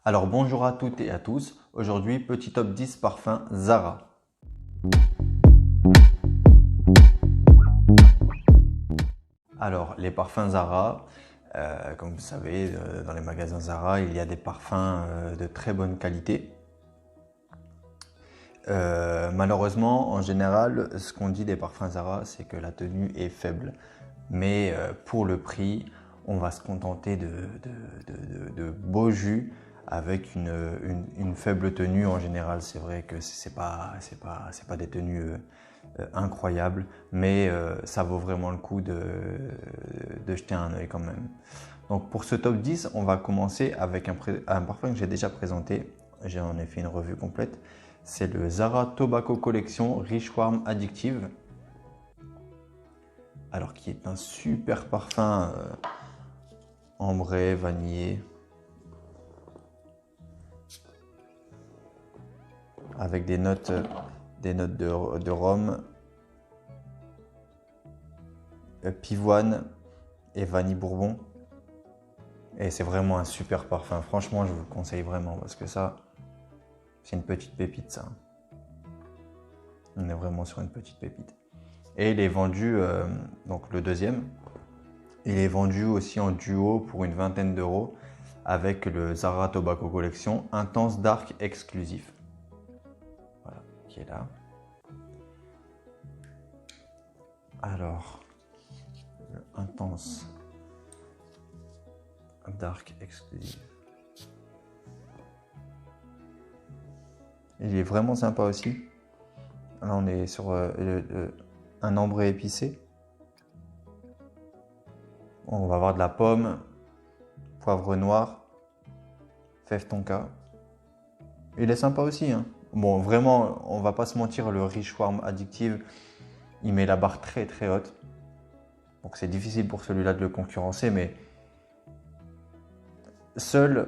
Alors bonjour à toutes et à tous, aujourd'hui petit top 10 parfums Zara. Alors les parfums Zara, comme vous savez dans les magasins Zara il y a des parfums de très bonne qualité. Malheureusement en général ce qu'on dit des parfums Zara c'est que la tenue est faible. Mais pour le prix on va se contenter de beaux jus avec une faible tenue en général. C'est vrai que c'est pas des tenues incroyables, mais ça vaut vraiment le coup de jeter un œil quand même. Donc pour ce top 10, on va commencer avec un parfum que j'ai déjà présenté. J'en ai fait une revue complète. C'est le Zara Tobacco Collection Rich Warm Addictive. Alors qui est un super parfum ambré, vanillé, avec des notes de rhum, pivoine et vanille bourbon. Et c'est vraiment un super parfum. Franchement, je vous le conseille vraiment parce que ça, c'est une petite pépite ça. On est vraiment sur une petite pépite. Et il est vendu, donc le deuxième, il est vendu aussi en duo pour une vingtaine d'euros avec le Zara Tobacco Collection Intense Dark exclusif. Voilà, qui est là. Alors, le Intense Dark exclusif. Il est vraiment sympa aussi. Là, on est sur un ambré épicé. On va avoir de la pomme, poivre noir, fève tonka. Il est sympa aussi, hein. Bon, vraiment, on va pas se mentir, le Rich Warm Addictive, il met la barre très très haute. Donc c'est difficile pour celui-là de le concurrencer, mais seul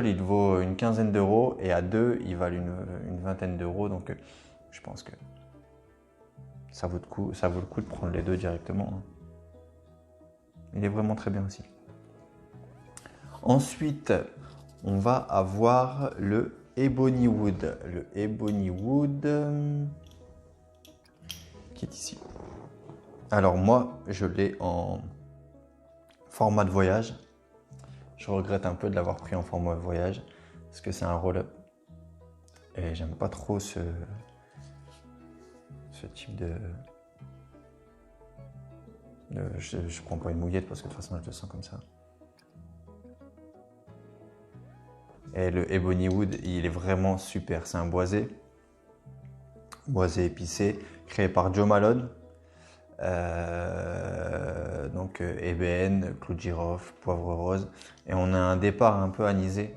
il vaut une quinzaine d'euros et à deux, il valent une vingtaine d'euros. Donc je pense que ça vaut le coup de prendre les deux directement, hein. Il est vraiment très bien aussi. Ensuite, on va avoir le Ebony Wood. Le Ebony Wood qui est ici. Alors moi, je l'ai en format de voyage. Je regrette un peu de l'avoir pris en format de voyage parce que c'est un roll-up. Et j'aime pas trop ce type de... Je prends pas une mouillette parce que de toute façon je le sens comme ça. Et le Ebony Wood, il est vraiment super. C'est un boisé épicé, créé par Joe Malone. Donc ébène, clou de girofle, poivre rose. Et on a un départ un peu anisé.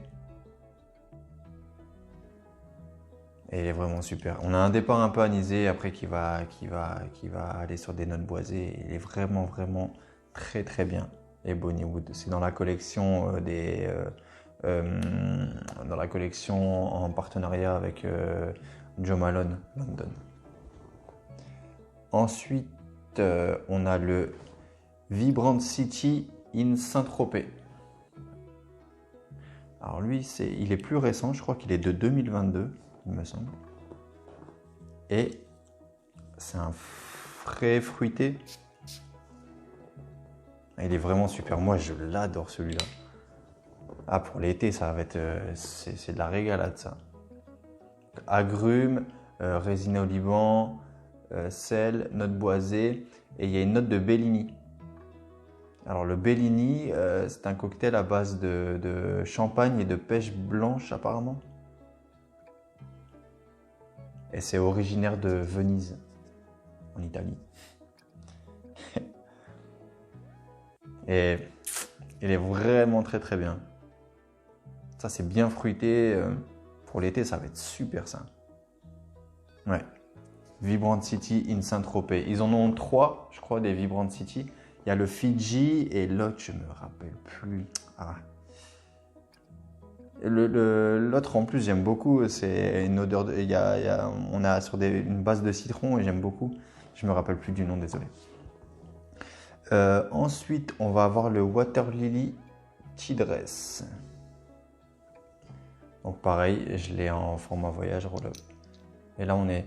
Et il est vraiment super. On a un départ un peu anisé après qui va aller sur des notes boisées. Il est vraiment très très bien. Ebony Wood, c'est dans la collection dans la collection en partenariat avec Joe Malone London. Ensuite, on a le Vibrant City in Saint-Tropez. Alors lui, il est plus récent, je crois qu'il est de 2022, il me semble. Et c'est un frais fruité. Il est vraiment super. Moi, je l'adore celui-là. Ah, pour l'été, ça va être, c'est de la régalade ça. Agrumes, résine au Liban, sel, note boisée et il y a une note de Bellini. Alors le Bellini, c'est un cocktail à base de champagne et de pêche blanche apparemment. Et c'est originaire de Venise, en Italie. Et il est vraiment très très bien. Ça c'est bien fruité. Pour l'été, ça va être super ça. Ouais. Vibrant City in Saint-Tropez. Ils en ont 3, je crois, des Vibrant City. Il y a le Fidji et l'autre, je me rappelle plus. Ah. L'autre en plus, j'aime beaucoup. C'est une odeur on a sur une base de citron et j'aime beaucoup. Je me rappelle plus du nom, désolé. Ensuite, on va avoir le Water Lily Tea Dress. Donc pareil, je l'ai en format voyage roll-up. Et là, on est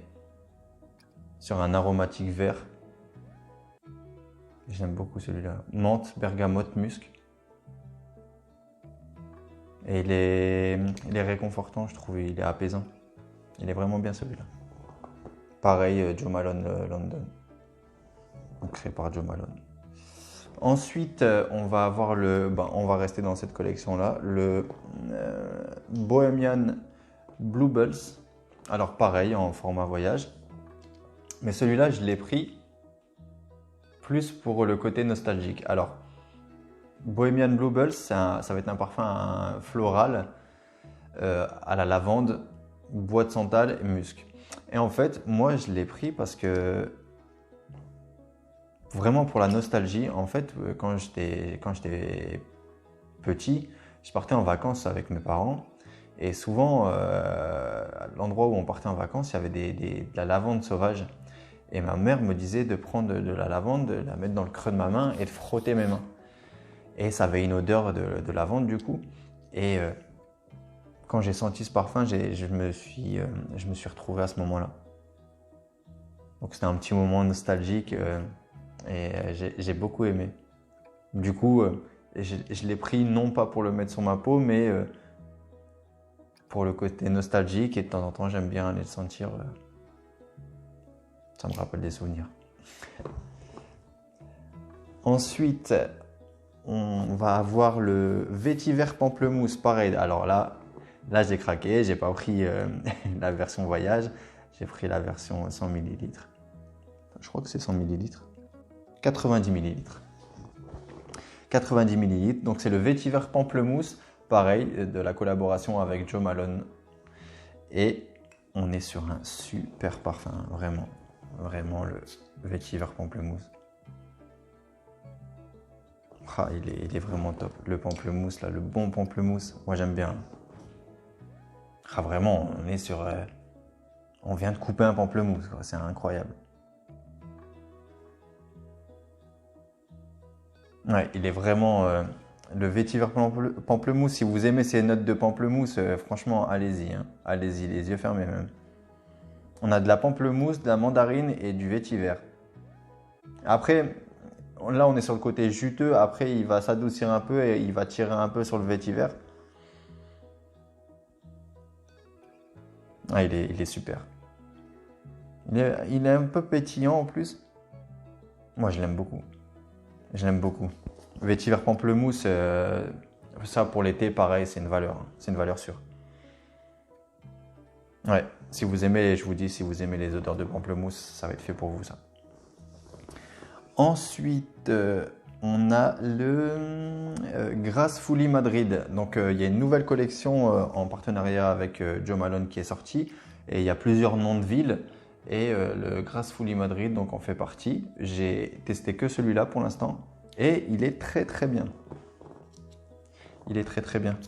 sur un aromatique vert. J'aime beaucoup celui-là. Menthe, bergamote, musc. Et il est réconfortant, je trouve. Il est apaisant. Il est vraiment bien celui-là. Pareil, Joe Malone London. Donc, créé par Joe Malone. Ensuite, on va avoir on va rester dans cette collection-là, le Bohemian Bluebells. Alors pareil, en format voyage. Mais celui-là, je l'ai pris plus pour le côté nostalgique. Alors, Bohemian Bluebells, ça va être un parfum floral à la lavande, bois de santal et musc. Et en fait, moi, je l'ai pris parce que vraiment pour la nostalgie, en fait, quand j'étais petit, je partais en vacances avec mes parents. Et souvent, à l'endroit où on partait en vacances, il y avait de la lavande sauvage. Et ma mère me disait de prendre de la lavande, de la mettre dans le creux de ma main et de frotter mes mains. Et ça avait une odeur de lavande du coup. Et quand j'ai senti ce parfum, je me suis retrouvé à ce moment-là. Donc c'était un petit moment nostalgique et j'ai beaucoup aimé. Du coup, je l'ai pris non pas pour le mettre sur ma peau, mais pour le côté nostalgique. Et de temps en temps, j'aime bien aller le sentir. Ça me rappelle des souvenirs. Ensuite, on va avoir le vétiver pamplemousse. Pareil, alors là j'ai craqué. J'ai pas pris la version voyage. J'ai pris la version 100 ml. Je crois que c'est 100 ml. 90 ml. 90 ml. Donc c'est le vétiver pamplemousse. Pareil, de la collaboration avec Joe Malone. Et on est sur un super parfum, vraiment. Vraiment le vétiver pamplemousse. Ah, il est vraiment top. Le pamplemousse, là, le bon pamplemousse, moi j'aime bien. Ah, vraiment, on est sur. On vient de couper un pamplemousse, quoi. C'est incroyable. Ouais, il est vraiment. Le vétiver pamplemousse, si vous aimez ces notes de pamplemousse, franchement, allez-y. Hein. Allez-y, les yeux fermés même. On a de la pamplemousse, de la mandarine et du vétiver. Après, là on est sur le côté juteux. Après, il va s'adoucir un peu et il va tirer un peu sur le vétiver. Ah, il est super. Il est un peu pétillant en plus. Moi, je l'aime beaucoup. Je l'aime beaucoup. Vétiver pamplemousse, ça pour l'été, pareil, c'est une valeur. Hein. C'est une valeur sûre. Ouais, si vous aimez, je vous dis, si vous aimez les odeurs de pamplemousse, ça va être fait pour vous, ça. Ensuite, on a le Gracefully Madrid. Donc, il y a une nouvelle collection en partenariat avec Joe Malone qui est sortie. Et il y a plusieurs noms de villes. Et le Gracefully Madrid, donc en fait partie. J'ai testé que celui-là pour l'instant. Et il est très très bien. Il est très très bien.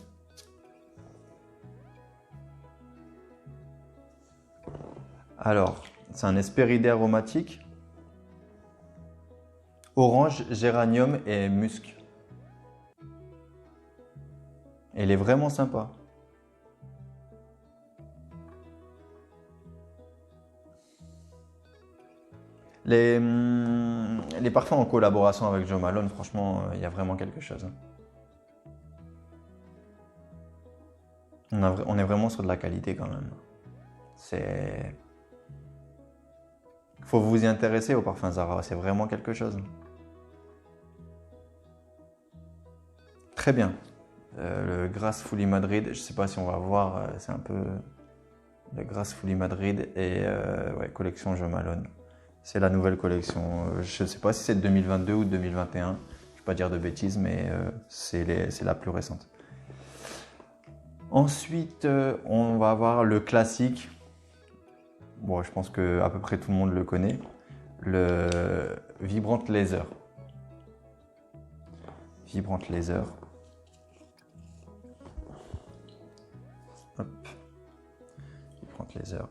Alors, c'est un Hespéridé aromatique. Orange, géranium et musc. Et il est vraiment sympa. Les parfums en collaboration avec Joe Malone, franchement, il y a vraiment quelque chose. On est vraiment sur de la qualité quand même. C'est... Faut vous y intéresser au parfum Zara, c'est vraiment quelque chose. Très bien. Le Gracefully Madrid, je ne sais pas si on va voir, c'est un peu le Gracefully Madrid et ouais, collection Joe Malone. C'est la nouvelle collection. Je ne sais pas si c'est de 2022 ou de 2021. Je ne vais pas dire de bêtises, mais c'est la plus récente. Ensuite, on va avoir le classique. Bon, je pense que à peu près tout le monde le connaît. Le Vibrant Laser. Vibrant Laser. Hop. Vibrant Laser.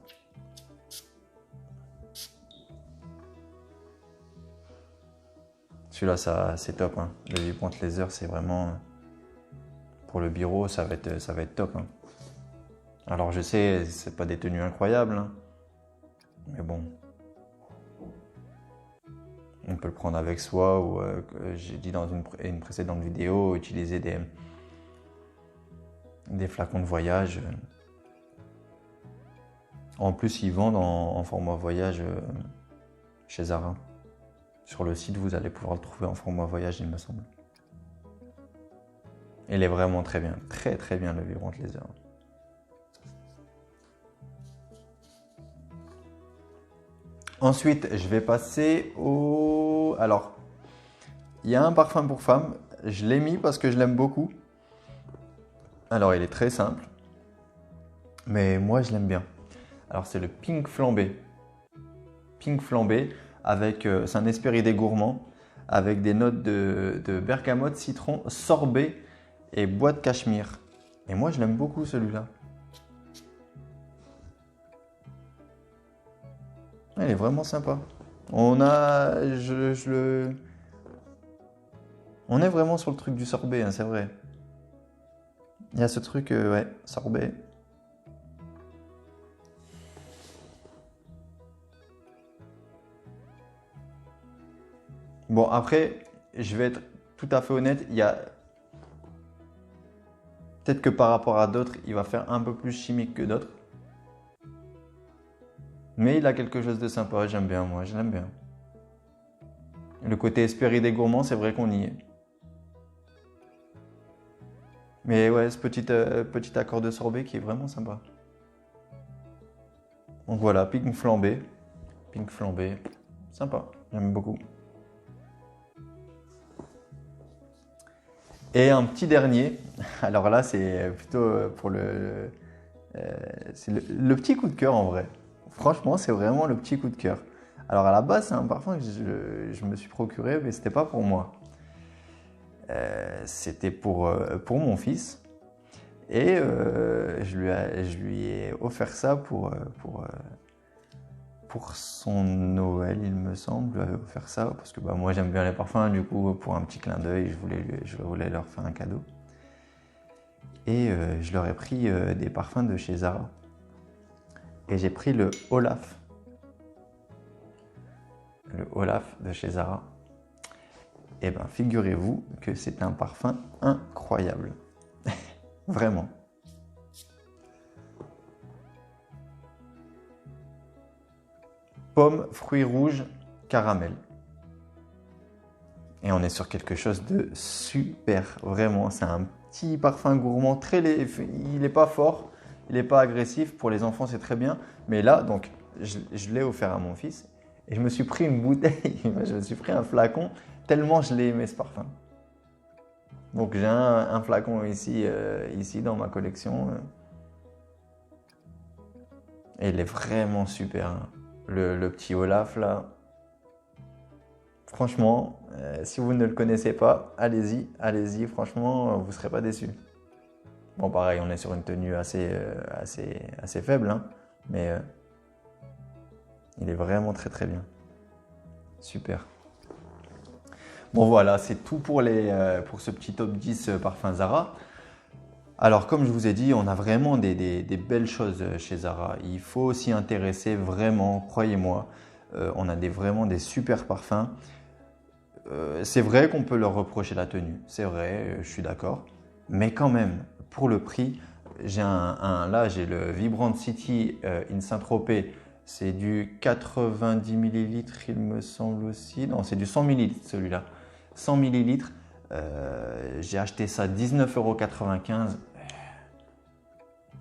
Celui-là, c'est top. Hein. Le Vibrant Laser, c'est vraiment... Pour le bureau, ça va être top. Hein. Alors je sais, c'est pas des tenues incroyables, hein, mais bon, on peut le prendre avec soi ou j'ai dit dans une précédente vidéo, utiliser des flacons de voyage. En plus, ils vendent en format voyage chez Zara. Sur le site, vous allez pouvoir le trouver en format voyage, il me semble. Il est vraiment très bien, très très bien le Vibrant Leather. Ensuite, je vais passer au... Alors, il y a un parfum pour femme. Je l'ai mis parce que je l'aime beaucoup. Alors, il est très simple. Mais moi, je l'aime bien. Alors, c'est le Pink Flambé. Pink Flambé, avec... c'est un Hespéridé gourmand, avec des notes de bergamote, citron, sorbet et bois de cachemire. Et moi, je l'aime beaucoup, celui-là. Il est vraiment sympa. On a... On est vraiment sur le truc du sorbet, hein, c'est vrai. Il y a ce truc, ouais, sorbet. Bon, après, je vais être tout à fait honnête, il y a... Peut-être que par rapport à d'autres, il va faire un peu plus chimique que d'autres. Mais il a quelque chose de sympa, j'aime bien, moi, je l'aime bien. Le côté Hespéridé gourmand, c'est vrai qu'on y est. Mais ouais, ce petit accord de sorbet qui est vraiment sympa. Donc voilà, Pink Flambé. Pink Flambé, sympa, j'aime beaucoup. Et un petit dernier, alors là c'est plutôt pour c'est le petit coup de cœur en vrai. Franchement, c'est vraiment le petit coup de cœur. Alors à la base, c'est un parfum que je me suis procuré, mais c'était pas pour moi. C'était pour mon fils. Et je lui ai offert ça pour son Noël, il me semble. Je lui avais offert ça parce que bah, moi j'aime bien les parfums, du coup pour un petit clin d'œil, je voulais leur faire un cadeau. Et je leur ai pris des parfums de chez Zara. Et j'ai pris le Olaf. Le Olaf de chez Zara. Et bien figurez-vous que c'est un parfum incroyable. Vraiment. Pomme, fruits rouges, caramel. Et on est sur quelque chose de super, vraiment. C'est un petit parfum gourmand, il n'est pas fort, il n'est pas agressif. Pour les enfants, c'est très bien. Mais là, donc, je l'ai offert à mon fils. Et je me suis pris une bouteille, je me suis pris un flacon, tellement je l'ai aimé ce parfum. Donc j'ai un flacon ici dans ma collection. Et il est vraiment super, hein. Le petit Olaf là. Franchement, si vous ne le connaissez pas, allez-y, allez-y, franchement, vous ne serez pas déçus. Bon, pareil, on est sur une tenue assez faible, hein, mais il est vraiment très très bien. Super. Bon voilà, c'est tout pour ce petit top 10 parfums Zara. Alors comme je vous ai dit, on a vraiment des belles choses chez Zara. Il faut s'y intéresser vraiment, croyez-moi. On a vraiment des super parfums. C'est vrai qu'on peut leur reprocher la tenue, c'est vrai, je suis d'accord. Mais quand même, pour le prix, là j'ai le Vibrant City in Saint-Tropez. C'est du 90 ml il me semble aussi. Non, c'est du 100 ml celui-là. 100 ml. J'ai acheté ça 19,95 €.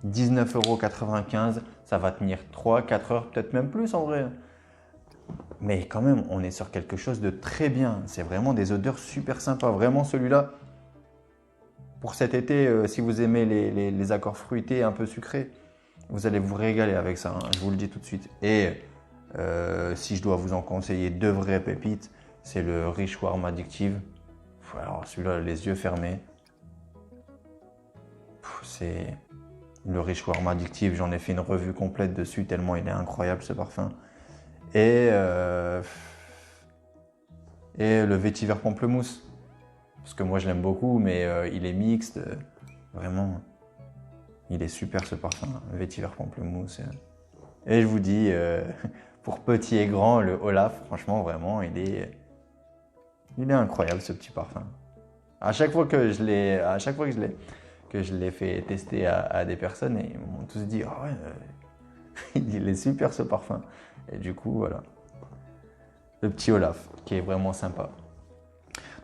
19,95 €, ça va tenir 3-4 heures, peut-être même plus en vrai. Mais quand même, on est sur quelque chose de très bien. C'est vraiment des odeurs super sympas. Vraiment celui-là, pour cet été, si vous aimez les accords fruités un peu sucrés, vous allez vous régaler avec ça, hein, je vous le dis tout de suite. Et si je dois vous en conseiller deux vraies pépites, c'est le Rich Warm Addictive. Alors celui-là, les yeux fermés. C'est le Rich Warm Addictive, j'en ai fait une revue complète dessus tellement il est incroyable ce parfum. Et le vétiver pamplemousse. Parce que moi je l'aime beaucoup, mais il est mixte. Vraiment. Il est super ce parfum, vétiver pamplemousse. Et je vous dis, pour petit et grand, le Olaf, franchement, vraiment, il est incroyable ce petit parfum. À chaque fois que je l'ai fait tester à des personnes, ils m'ont tous dit, ah ouais, il est super ce parfum. Et du coup, voilà, le petit Olaf, qui est vraiment sympa.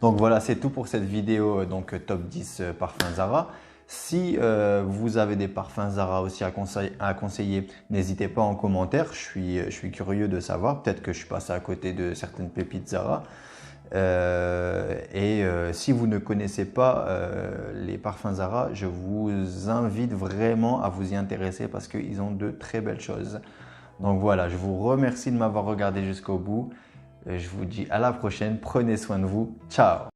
Donc voilà, c'est tout pour cette vidéo, donc top 10 parfums Zara. Si vous avez des parfums Zara aussi à conseiller, n'hésitez pas en commentaire. Je suis curieux de savoir. Peut-être que je suis passé à côté de certaines pépites Zara. Si vous ne connaissez pas les parfums Zara, je vous invite vraiment à vous y intéresser parce qu'ils ont de très belles choses. Donc voilà, je vous remercie de m'avoir regardé jusqu'au bout. Je vous dis à la prochaine. Prenez soin de vous. Ciao!